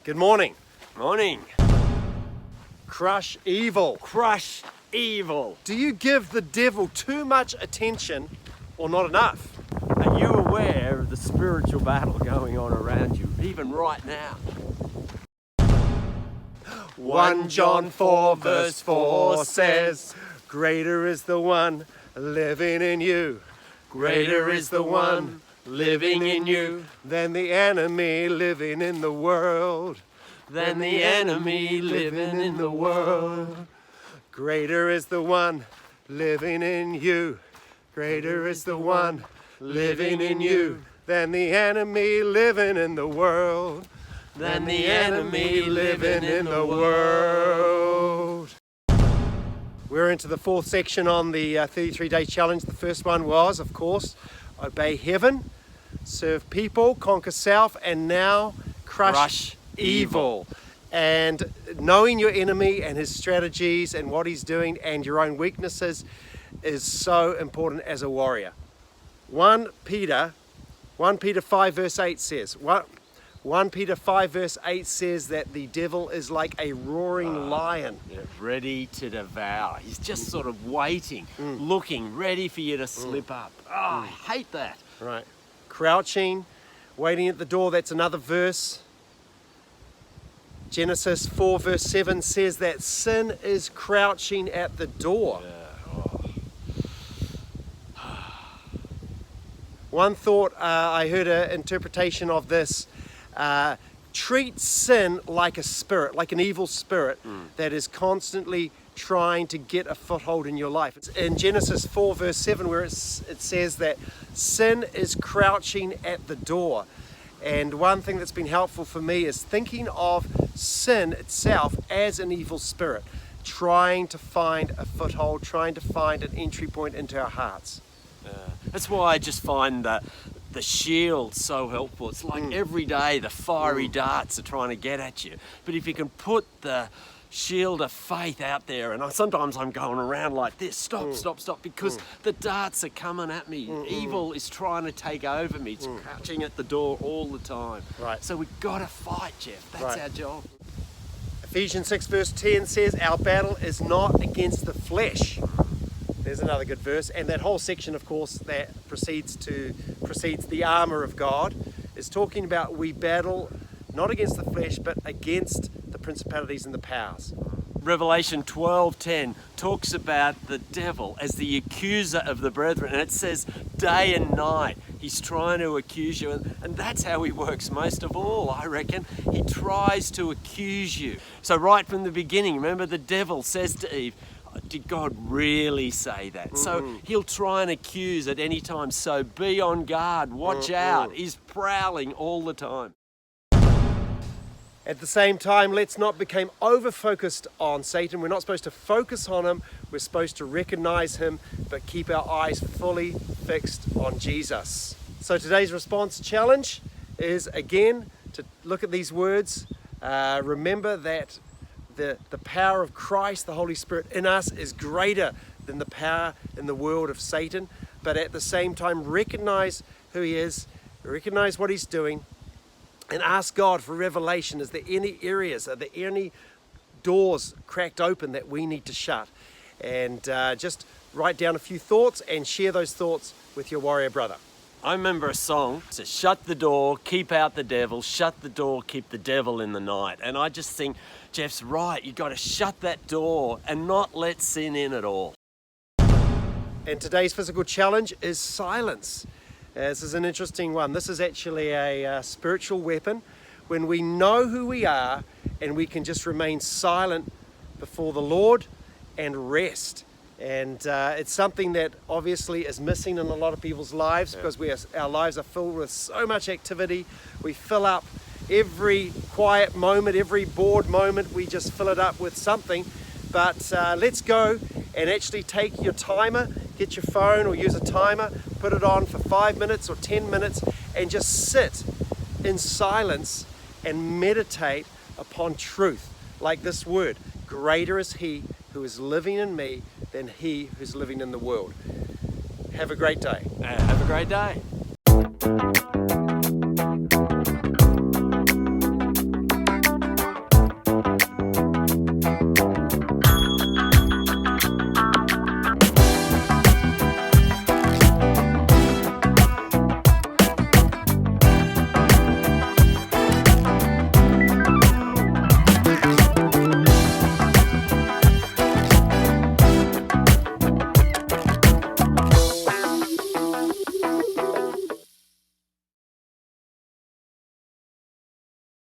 Good morning. Morning. Crush evil. Crush evil. Do you give the devil too much attention or not enough? Are you aware of the spiritual battle going on around you, even right now? 1 John 4 verse 4 says, greater is the one living in you. Greater is the one living in you Than the enemy living in the world. than the enemy living in the world. Greater is the one living in you. Greater is the one living in you than the enemy living in the world. Than the enemy living in the world. We're into the fourth section on the 33-day challenge. The first one was, of course, obey heaven, serve people, conquer self, and now crush evil. And knowing your enemy and his strategies and what he's doing and your own weaknesses is so important as a warrior. 1 Peter 5 verse 8 says, 1 Peter 5 verse 8 says that the devil is like a roaring lion. Yeah, ready to devour. He's just sort of waiting, looking, ready for you to slip up. Oh, I hate that. Right. Crouching, waiting at the door. That's another verse. Genesis 4 verse 7 says that sin is crouching at the door. One thought, I heard an interpretation of this. Treat sin like a spirit, like an evil spirit that is constantly trying to get a foothold in your life. It's in Genesis 4 verse 7 where it says that sin is crouching at the door. And one thing that's been helpful for me is thinking of sin itself as an evil spirit, trying to find a foothold, trying to find an entry point into our hearts. That's why I just find the shield so helpful. It's like every day the fiery darts are trying to get at you. But if you can put the shield of faith out there, and sometimes I'm going around like this, stop, because the darts are coming at me. Evil is trying to take over me. It's crouching at the door all the time. Right. So we've got to fight, Jeff. That's Right. our job. Ephesians 6 verse 10 says, our battle is not against the flesh. There's another good verse. And that whole section, of course, that precedes the armor of God, is talking about we battle not against the flesh, but against the principalities and the powers. Revelation 12:10 talks about the devil as the accuser of the brethren, and it says day and night he's trying to accuse you, and that's how he works most of all, I reckon. He tries to accuse you. So right from the beginning, remember, the devil says to Eve, did God really say that? So he'll try and accuse at any time. So be on guard, watch out. He's prowling all the time. At the same time, let's not become over-focused on Satan. We're not supposed to focus on him. We're supposed to recognize him, but keep our eyes fully fixed on Jesus. So today's response challenge is, again, to look at these words. Remember that the power of Christ, the Holy Spirit in us, is greater than the power in the world of Satan. But at the same time, recognize who he is, recognize what he's doing, and ask God for revelation. Is there any areas, are there any doors cracked open that we need to shut? And just write down a few thoughts and share those thoughts with your warrior brother. I remember a song, it says, shut the door, keep out the devil, shut the door, keep the devil in the night. And I just think, Jeff's right, you've got to shut that door and not let sin in at all. And today's physical challenge is silence. This is an interesting one. This is actually a spiritual weapon. When we know who we are and we can just remain silent before the Lord and rest. And it's something that obviously is missing in a lot of people's lives because our lives are filled with so much activity. We fill up every quiet moment, every bored moment, we just fill it up with something. But let's go and actually take your timer, get your phone or use a timer, put it on for 5 minutes or 10 minutes and just sit in silence and meditate upon truth. Like this word, greater is he who is living in me than he who's living in the world. Have a great day. Have a great day.